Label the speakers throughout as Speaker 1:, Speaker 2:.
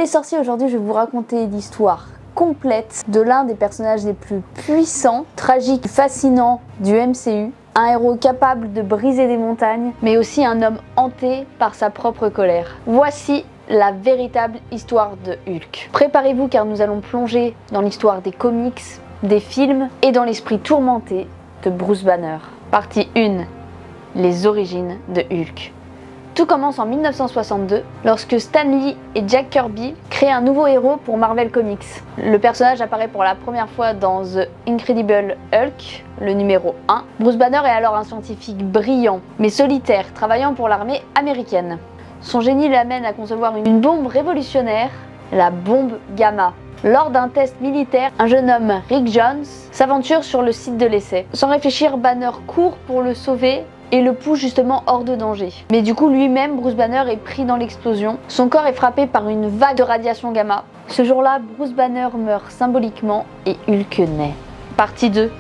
Speaker 1: les sorciers, aujourd'hui je vais vous raconter l'histoire complète de l'un des personnages les plus puissants, tragiques, fascinants du MCU. Un héros capable de briser des montagnes, mais aussi un homme hanté par sa propre colère. Voici la véritable histoire de Hulk. Préparez-vous car nous allons plonger dans l'histoire des comics, des films et dans l'esprit tourmenté de Bruce Banner. Partie 1. Les origines de Hulk. Tout commence en 1962 lorsque Stan Lee et Jack Kirby créent un nouveau héros pour Marvel Comics. Le personnage apparaît pour la première fois dans The Incredible Hulk, le numéro 1. Bruce Banner est alors un scientifique brillant mais solitaire, travaillant pour l'armée américaine. Son génie l'amène à concevoir une bombe révolutionnaire, la bombe Gamma. Lors d'un test militaire, un jeune homme, Rick Jones, s'aventure sur le site de l'essai. Sans réfléchir, Banner court pour le sauver et le pousse justement hors de danger. Mais du coup, lui-même, Bruce Banner, est pris dans l'explosion. Son corps est frappé par une vague de radiation gamma. Ce jour-là, Bruce Banner meurt symboliquement et Hulk naît. Partie 2.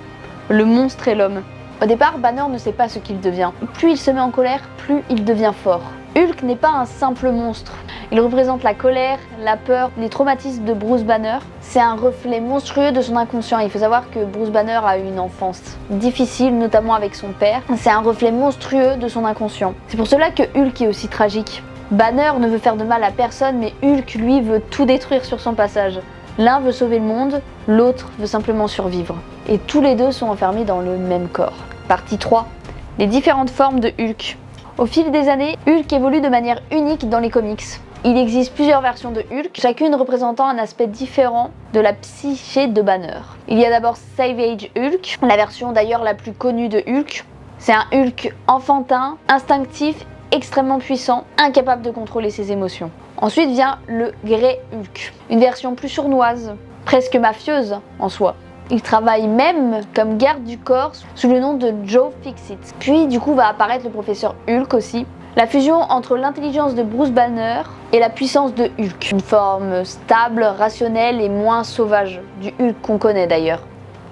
Speaker 1: Le monstre et l'homme. Au départ, Banner ne sait pas ce qu'il devient. Plus il se met en colère, plus il devient fort. Hulk n'est pas un simple monstre. Il représente la colère, la peur, les traumatismes de Bruce Banner. C'est un reflet monstrueux de son inconscient. Il faut savoir que Bruce Banner a eu une enfance difficile, notamment avec son père. C'est un reflet monstrueux de son inconscient. C'est pour cela que Hulk est aussi tragique. Banner ne veut faire de mal à personne, mais Hulk, lui, veut tout détruire sur son passage. L'un veut sauver le monde, l'autre veut simplement survivre. Et tous les deux sont enfermés dans le même corps. Partie 3. Les différentes formes de Hulk. Au fil des années, Hulk évolue de manière unique dans les comics. Il existe plusieurs versions de Hulk, chacune représentant un aspect différent de la psyché de Banner. Il y a d'abord Savage Hulk, la version d'ailleurs la plus connue de Hulk. C'est un Hulk enfantin, instinctif, extrêmement puissant, incapable de contrôler ses émotions. Ensuite vient le Grey Hulk, une version plus sournoise, presque mafieuse en soi. Il travaille même comme garde du corps sous le nom de Joe Fixit. Puis du coup va apparaître le professeur Hulk aussi. La fusion entre l'intelligence de Bruce Banner et la puissance de Hulk. Une forme stable, rationnelle et moins sauvage du Hulk qu'on connaît d'ailleurs,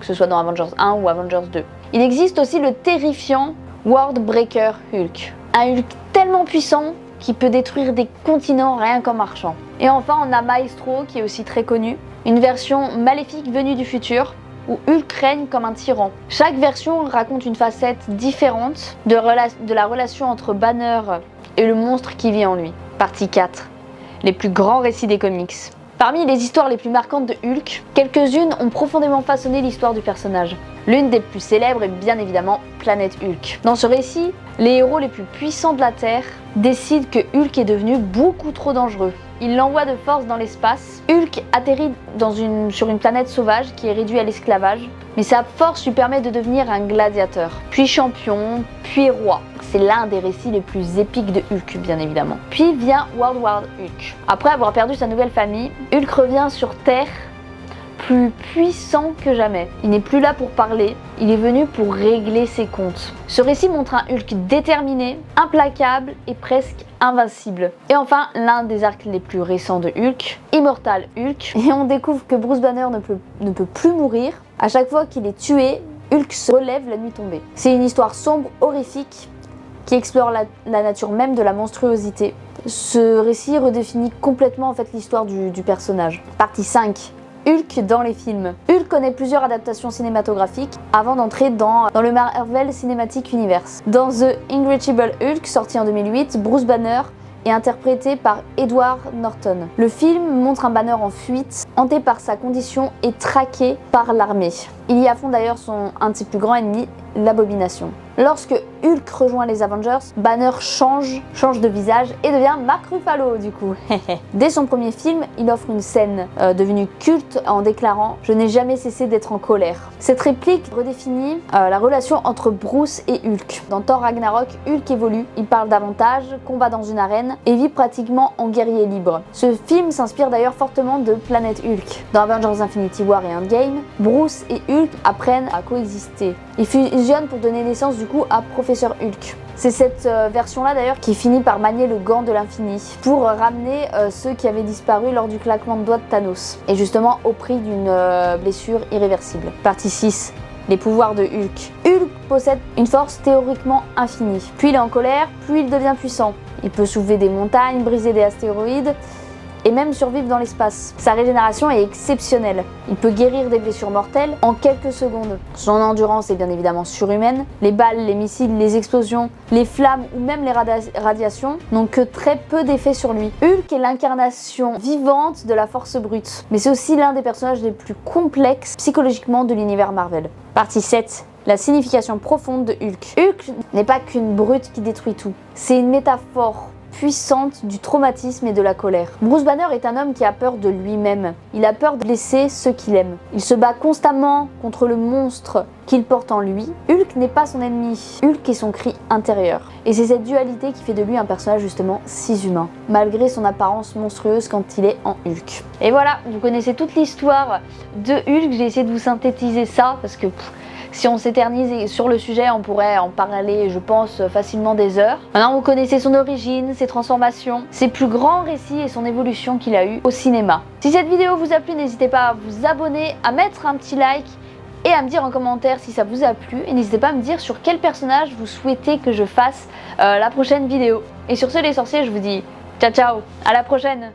Speaker 1: que ce soit dans Avengers 1 ou Avengers 2. Il existe aussi le terrifiant World Breaker Hulk. Un Hulk tellement puissant qui peut détruire des continents rien qu'en marchant. Et enfin on a Maestro qui est aussi très connu, une version maléfique venue du futur, où Hulk règne comme un tyran. Chaque version raconte une facette différente de la relation entre Banner et le monstre qui vit en lui. Partie 4. Les plus grands récits des comics. Parmi les histoires les plus marquantes de Hulk, quelques-unes ont profondément façonné l'histoire du personnage. L'une des plus célèbres est bien évidemment Planète Hulk. Dans ce récit, les héros les plus puissants de la Terre décident que Hulk est devenu beaucoup trop dangereux. Ils l'envoient de force dans l'espace. Hulk atterrit sur une planète sauvage qui est réduite à l'esclavage, mais sa force lui permet de devenir un gladiateur, puis champion, puis roi. C'est l'un des récits les plus épiques de Hulk, bien évidemment. Puis vient World War Hulk. Après avoir perdu sa nouvelle famille, Hulk revient sur Terre plus puissant que jamais. Il n'est plus là pour parler, il est venu pour régler ses comptes. Ce récit montre un Hulk déterminé, implacable et presque invincible. Et enfin, l'un des arcs les plus récents de Hulk, Immortal Hulk. Et on découvre que Bruce Banner ne peut plus mourir. À chaque fois qu'il est tué, Hulk se relève la nuit tombée. C'est une histoire sombre, horrifique, qui explore la nature même de la monstruosité. Ce récit redéfinit complètement en fait l'histoire du personnage. Partie 5. Hulk dans les films. Hulk connaît plusieurs adaptations cinématographiques avant d'entrer dans le Marvel Cinematic Universe. Dans The Incredible Hulk, sorti en 2008, Bruce Banner est interprété par Edward Norton. Le film montre un Banner en fuite, hanté par sa condition et traqué par l'armée. Il y affronte d'ailleurs un de ses plus grands ennemis, l'Abomination. Lorsque Hulk rejoint les Avengers, Banner change de visage et devient Mark Ruffalo du coup. Dès son premier film, il offre une scène devenue culte en déclarant « Je n'ai jamais cessé d'être en colère ». Cette réplique redéfinit la relation entre Bruce et Hulk. Dans Thor Ragnarok, Hulk évolue, il parle davantage, combat dans une arène et vit pratiquement en guerrier libre. Ce film s'inspire d'ailleurs fortement de Planète Hulk. Dans Avengers Infinity War et Endgame, Bruce et Hulk apprennent à coexister. Ils fusionnent pour donner naissance du coup à Professeur Hulk. C'est cette version-là d'ailleurs qui finit par manier le gant de l'infini pour ramener ceux qui avaient disparu lors du claquement de doigts de Thanos. Et justement au prix d'une blessure irréversible. Partie 6. Les pouvoirs de Hulk. Hulk possède une force théoriquement infinie. Plus il est en colère, plus il devient puissant. Il peut soulever des montagnes, briser des astéroïdes et même survivre dans l'espace. Sa régénération est exceptionnelle. Il peut guérir des blessures mortelles en quelques secondes. Son endurance est bien évidemment surhumaine. Les balles, les missiles, les explosions, les flammes ou même les radiations n'ont que très peu d'effet sur lui. Hulk est l'incarnation vivante de la force brute, mais c'est aussi l'un des personnages les plus complexes psychologiquement de l'univers Marvel. Partie 7. La signification profonde de Hulk. Hulk n'est pas qu'une brute qui détruit tout. C'est une métaphore puissante du traumatisme et de la colère. Bruce Banner est un homme qui a peur de lui-même. Il a peur de blesser ceux qu'il aime. Il se bat constamment contre le monstre qu'il porte en lui. Hulk n'est pas son ennemi. Hulk est son cri intérieur. Et c'est cette dualité qui fait de lui un personnage justement si humain, malgré son apparence monstrueuse quand il est en Hulk. Et voilà, vous connaissez toute l'histoire de Hulk. J'ai essayé de vous synthétiser ça parce que si on s'éternise sur le sujet, on pourrait en parler, je pense, facilement des heures. Maintenant, vous connaissez son origine, ses transformations, ses plus grands récits et son évolution qu'il a eu au cinéma. Si cette vidéo vous a plu, n'hésitez pas à vous abonner, à mettre un petit like et à me dire en commentaire si ça vous a plu. Et n'hésitez pas à me dire sur quel personnage vous souhaitez que je fasse la prochaine vidéo. Et sur ce, les sorciers, je vous dis ciao ciao, à la prochaine!